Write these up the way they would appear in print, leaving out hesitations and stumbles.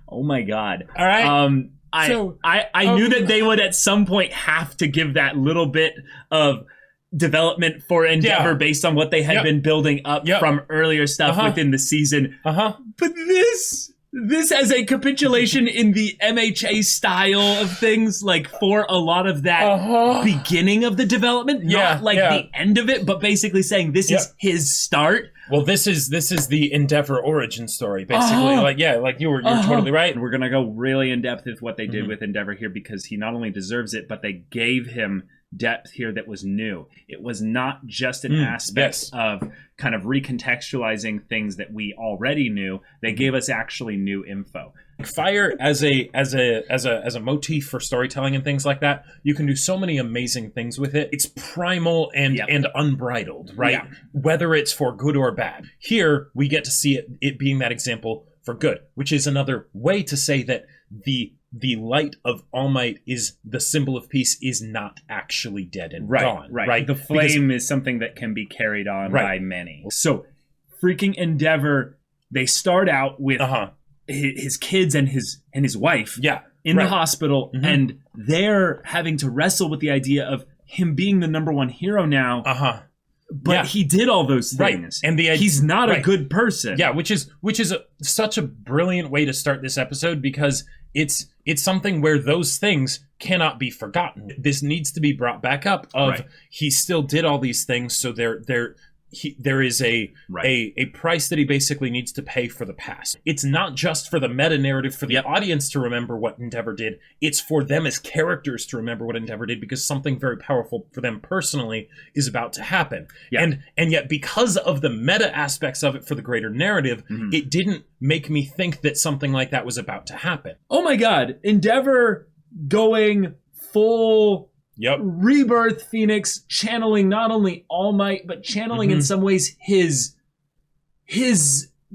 Oh my god. All right. I knew that they would at some point have to give that little bit of development for Endeavor based on what they had been building up from earlier stuff within the season. But this as a capitulation in the MHA style of things, like for a lot of that beginning of the development, not the end of it, but basically saying this is his start. Well, this is the Endeavor origin story, basically. Like you're totally right. We're gonna go really in depth with what they did with Endeavor here, because he not only deserves it, but they gave him depth here that was new. It was not just an aspect of kind of recontextualizing things that we already knew. They gave us actually new info. Fire as a motif for storytelling and things like that, you can do so many amazing things with it. It's primal and unbridled, right? Yeah. Whether it's for good or bad. Here we get to see it being that example for good, which is another way to say that the light of All Might is the symbol of peace is not actually dead and gone. Right. The flame is something that can be carried on by many. So freaking Endeavor, they start out with his kids and his wife in the hospital, and they're having to wrestle with the idea of him being the number one hero now. But he did all those things, and he's not a good person. Yeah, which is such a brilliant way to start this episode, because it's something where those things cannot be forgotten. This needs to be brought back up. He still did all these things, so there is a price that he basically needs to pay for the past. It's not just for the meta narrative for the audience to remember what Endeavor did. It's for them as characters to remember what Endeavor did, because something very powerful for them personally is about to happen. And yet, because of the meta aspects of it for the greater narrative, it didn't make me think that something like that was about to happen. Oh my god, Endeavor going full rebirth Phoenix, channeling not only All Might, but channeling in some ways his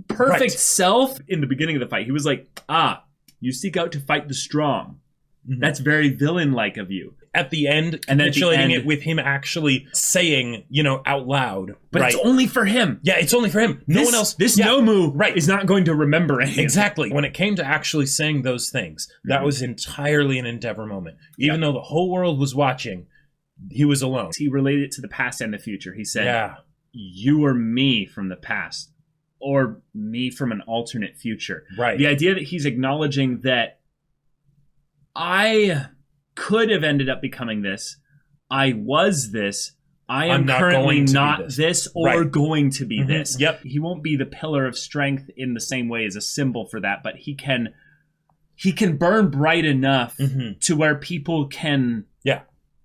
perfect self. In the beginning of the fight, he was like, you seek out to fight the strong. That's very villain-like of you. At the end, capitulating it with him actually saying, out loud. But it's only for him. Yeah, it's only for him. No one else. This Nomu is not going to remember anything. Exactly. When it came to actually saying those things, that was entirely an Endeavor moment. Even though the whole world was watching, he was alone. He related it to the past and the future. He said, you are me from the past, or me from an alternate future. Right. The idea that he's acknowledging that I could have ended up becoming this. I was this. I am currently not this or going to be this. Yep. He won't be the pillar of strength in the same way as a symbol for that, but he can burn bright enough to where people can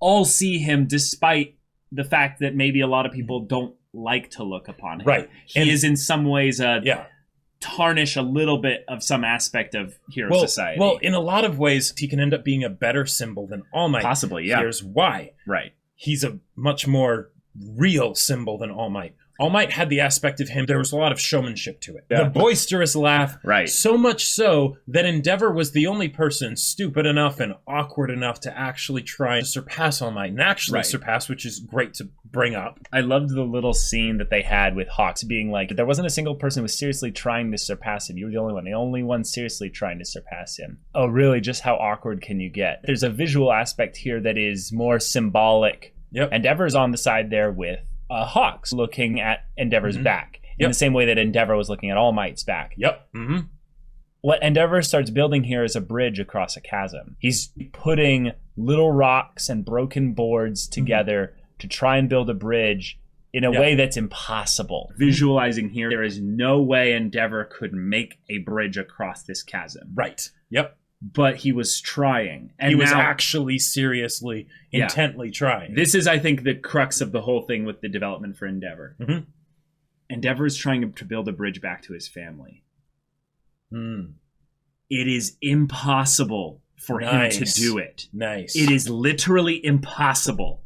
all see him, despite the fact that maybe a lot of people don't like to look upon him. Right. He is in some ways tarnish a little bit of some aspect of hero society. Well, in a lot of ways, he can end up being a better symbol than All Might. Possibly, yeah. Here's why. Right. He's a much more real symbol than All Might. All Might had the aspect of him, there was a lot of showmanship to it. The boisterous laugh. Right. So much so that Endeavor was the only person stupid enough and awkward enough to actually try to surpass All Might. And actually surpass, which is great to bring up. I loved the little scene that they had with Hawks being like, there wasn't a single person who was seriously trying to surpass him. You were the only one seriously trying to surpass him. Oh, really? Just how awkward can you get? There's a visual aspect here that is more symbolic. Endeavor's on the side there with Hawks looking at Endeavor's back in the same way that Endeavor was looking at All Might's back. What Endeavor starts building here is a bridge across a chasm. He's putting little rocks and broken boards together to try and build a bridge in a way that's impossible. Visualizing here, there is no way Endeavor could make a bridge across this chasm. Right. But he was trying. And he was actually seriously, intently trying. This is, I think, the crux of the whole thing with the development for Endeavor. Endeavor is trying to build a bridge back to his family. It is impossible for him to do it. It is literally impossible.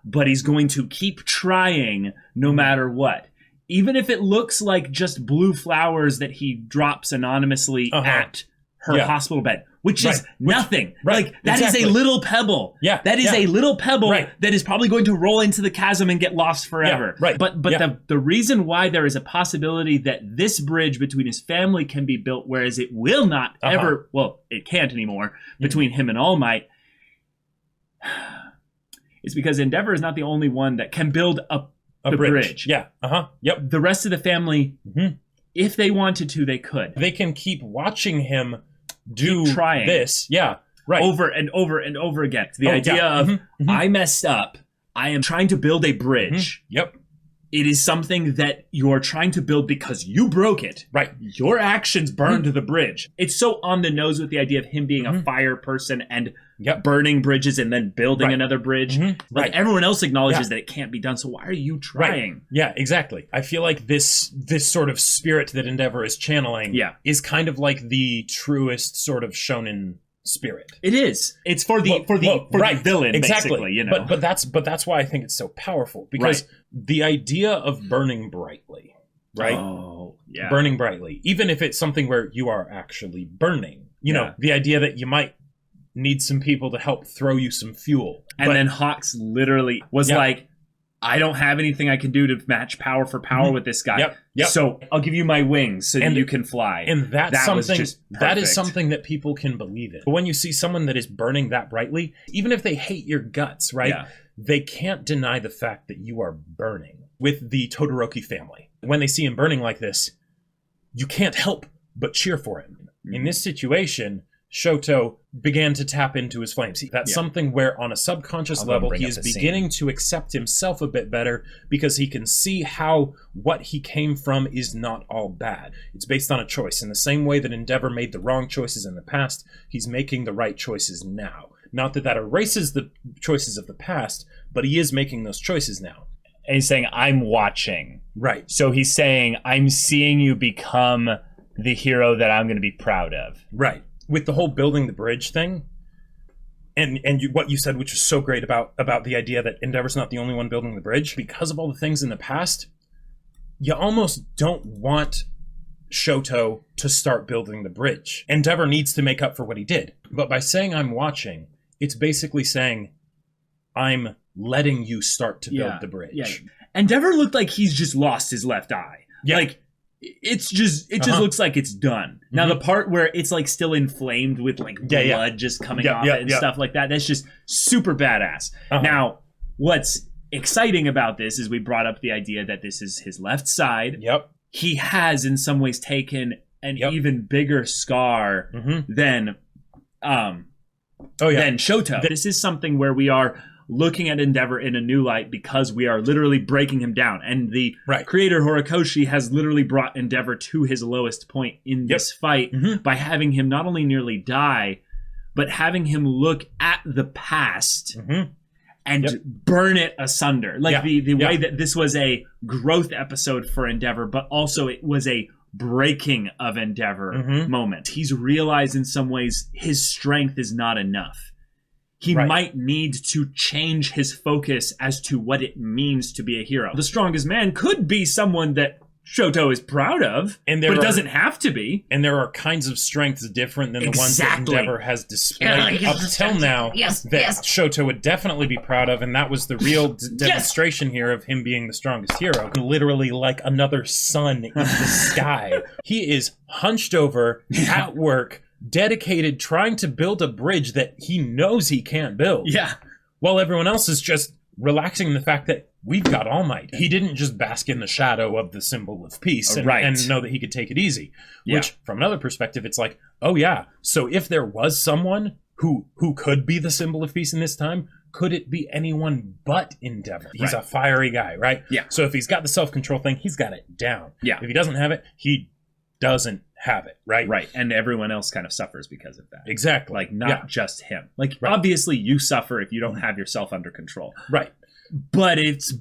But he's going to keep trying no matter what. Even if it looks like just blue flowers that he drops anonymously at her hospital bed. which is nothing. Right. Like, that is a little pebble. Yeah. That is a little pebble that is probably going to roll into the chasm and get lost forever. Yeah. Right. But the reason why there is a possibility that this bridge between his family can be built, whereas it will not ever, well, it can't anymore, between him and All Might, is because Endeavor is not the only one that can build the bridge. Yeah. Yep. The rest of the family, if they wanted to, they could. They can keep watching him do trying this. Yeah. Right. Over and over and over again. The idea of, I messed up. I am trying to build a bridge. Yep. It is something that you're trying to build because you broke it. Right. Your actions burned the bridge. It's so on the nose with the idea of him being a fire person and burning bridges and then building another bridge. Like, everyone else acknowledges that it can't be done, so why are you trying? Right. Yeah, exactly. I feel like this sort of spirit that Endeavor is channeling is kind of like the truest sort of shonen spirit. It is. It's for the villain, basically, you know. But that's why I think it's so powerful, because the idea of burning brightly, right? Oh, yeah. Burning brightly, even if it's something where you are actually burning. You know, the idea that you might need some people to help throw you some fuel. And then Hawks literally was like, I don't have anything I can do to match power for power with this guy. Yep. So I'll give you my wings so that you can fly. And that is something that people can believe in. But when you see someone that is burning that brightly, even if they hate your guts, right? Yeah. They can't deny the fact that you are burning. With the Todoroki family, when they see him burning like this, you can't help but cheer for him. In this situation, Shoto began to tap into his flames. That's something where, on a subconscious level, he is beginning to accept himself a bit better, because he can see how what he came from is not all bad. It's based on a choice. In the same way that Endeavor made the wrong choices in the past, he's making the right choices now. Not that erases the choices of the past, but he is making those choices now. And he's saying, I'm watching. Right. So he's saying, I'm seeing you become the hero that I'm going to be proud of. Right. With the whole building the bridge thing, and what you said, which was so great about the idea that Endeavor's not the only one building the bridge, because of all the things in the past, you almost don't want Shoto to start building the bridge. Endeavor needs to make up for what he did. But by saying I'm watching, it's basically saying I'm letting you start to build the bridge. Yeah. Endeavor looked like he's just lost his left eye. Yeah. Like, it just looks like it's done. Now, the part where it's like still inflamed with like blood just coming off it and stuff like that, that's just super badass. Now, what's exciting about this is we brought up the idea that this is his left side. Yep. He has in some ways taken an even bigger scar than Shoto. This is something where we are looking at Endeavor in a new light, because we are literally breaking him down. And the creator, Horikoshi, has literally brought Endeavor to his lowest point in this fight by having him not only nearly die, but having him look at the past and burn it asunder. Like the way that this was a growth episode for Endeavor, but also it was a breaking of Endeavor moment. He's realized in some ways his strength is not enough. He might need to change his focus as to what it means to be a hero. The strongest man could be someone that Shoto is proud of, but it doesn't have to be. And there are kinds of strengths different than the ones that Endeavor has displayed up till now that Shoto would definitely be proud of, and that was the real demonstration here of him being the strongest hero. Literally like another sun in the sky. He is hunched over at work, dedicated, trying to build a bridge that he knows he can't build. Yeah. While everyone else is just relaxing in the fact that we've got All Might. He didn't just bask in the shadow of the symbol of peace and know that he could take it easy. Which, from another perspective, it's like, oh yeah, so if there was someone who could be the symbol of peace in this time, could it be anyone but Endeavor? He's a fiery guy, right? Yeah. So if he's got the self-control thing, he's got it down. Yeah. If he doesn't have it, he doesn't have it, right? Right. And everyone else kind of suffers because of that. Exactly. Like, not just him. Like, obviously you suffer if you don't have yourself under control. Right. But it's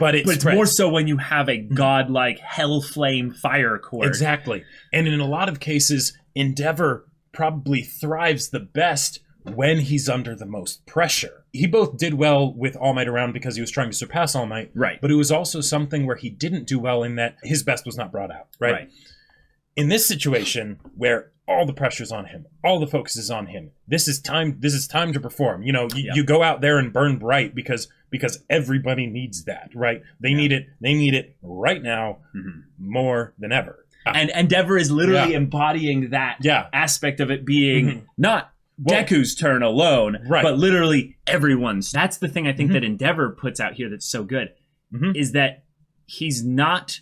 more so when you have a godlike hell flame fire cord. Exactly. And in a lot of cases, Endeavor probably thrives the best when he's under the most pressure. He both did well with All Might around because he was trying to surpass All Might. Right. But it was also something where he didn't do well in that his best was not brought out. Right. In this situation, where all the pressure's on him. All the focus is on him. This is time to perform. You know, you go out there and burn bright because everybody needs that, right? They need it right now more than ever. And Endeavor is literally embodying that aspect of it being not Deku's turn alone, but literally everyone's. That's the thing I think that Endeavor puts out here that's so good, is that he's not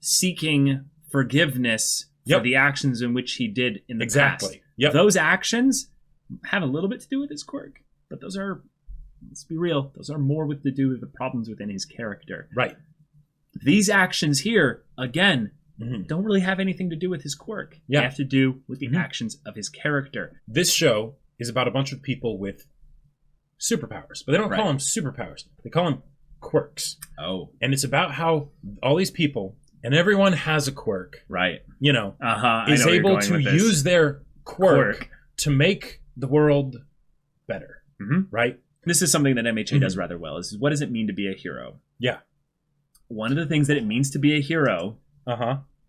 seeking forgiveness for the actions in which he did in the past. Those actions have a little bit to do with his quirk, but those are, let's be real, those are more to do with the problems within his character. Right. These actions here, again, don't really have anything to do with his quirk. They have to do with the actions of his character. This show is about a bunch of people with superpowers, but they don't call them superpowers. They call them quirks. Oh. And it's about how all these people, and everyone has a quirk, right? You know, is able to use their quirk to make the world better, right? This is something that MHA does rather well. Is what does it mean to be a hero? Yeah. One of the things that it means to be a hero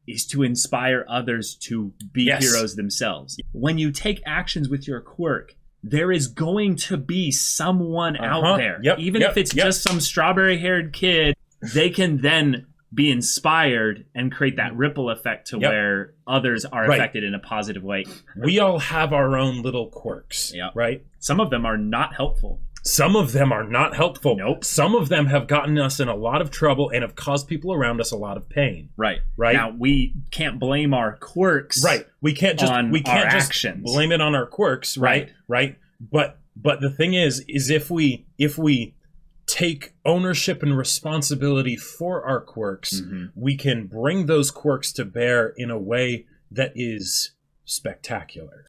is to inspire others to be heroes themselves. When you take actions with your quirk, there is going to be someone out there. Even if it's just some strawberry-haired kid, they can then be inspired and create that ripple effect to where others are affected in a positive way. We all have our own little quirks, right? Some of them are not helpful. Some of them are not helpful. Nope. Some of them have gotten us in a lot of trouble and have caused people around us a lot of pain. Right. Right. Now we can't blame our quirks. Right. We can't just actions. blame it on our quirks. Right. Right. But the thing is if we take ownership and responsibility for our quirks, we can bring those quirks to bear in a way that is spectacular.